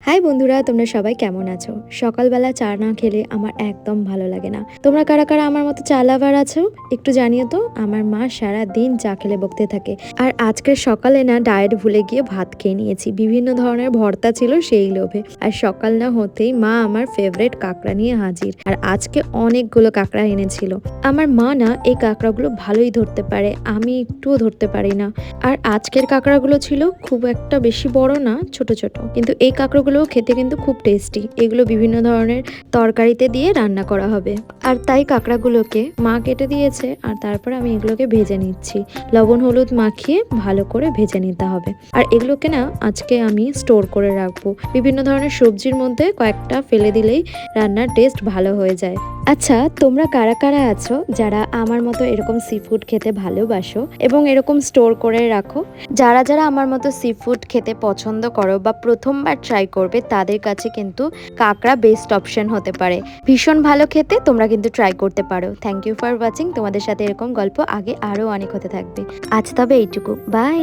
High বন্ধুরা, তোমরা সবাই কেমন আছো? সকালবেলা চা না খেলে আমার একদম ভালো লাগে না। তোমরা কারা কারা আমার মতো চা লাভার আছো একটু জানিও তো। আমার মা সারা দিন চা খেলে বকতে থাকে। আর আজকের সকালে না ডায়েট ভুলে গিয়ে ভাত খেয়ে নিয়েছি, বিভিন্ন ধরনের ভর্তা ছিল সেই লোভে। আর সকাল না হতেই মা আমার ফেভারিট কাঁকড়া নিয়ে হাজির। আর আজকে অনেকগুলো কাঁকড়া এনেছিল। আমার মা না এই কাঁকড়াগুলো ভালোই ধরতে পারে, আমি একটুও ধরতে পারি না। আর আজকের কাঁকড়াগুলো ছিল খুব একটা বেশি বড় না, ছোট ছোট, কিন্তু এই কাঁকড়াগুলো খেতে কিন্তু খুব টেস্টি। এগুলো বিভিন্ন ধরনের তরকারিতে দিয়ে রান্না করা হবে। আর তাই কাঁকড়াগুলোকে মা কেটে দিয়েছে, আর তারপর আমি এগুলোকে ভেজে নিচ্ছি। লবণ হলুদ মাখিয়ে ভালো করে ভেজে নিতে হবে। আর এগুলোকে না আজকে আমি স্টোর করে রাখবো। বিভিন্ন ধরনের সবজির মধ্যে কয়েকটা ফেলে দিলেই রান্নার টেস্ট ভালো হয়ে যায়। আচ্ছা, তোমরা কারা কারা আছো যারা আমার মতো এরকম সি ফুড খেতে ভালোবাসো এবং এরকম স্টোর করে রাখো? যারা যারা আমার মতো সি ফুড খেতে পছন্দ করো বা প্রথমবার ট্রাই করবে, তাদের কাছে কিন্তু কাঁকড়া বেস্ট অপশন হতে পারে। ভীষণ ভালো খেতে, তোমরা কিন্তু ট্রাই করতে পারো। Thank you for watching. তোমাদের সাথে এরকম গল্প আগে আরও অনেক হতে থাকবে। আজ তবে এইটুকু, বাই।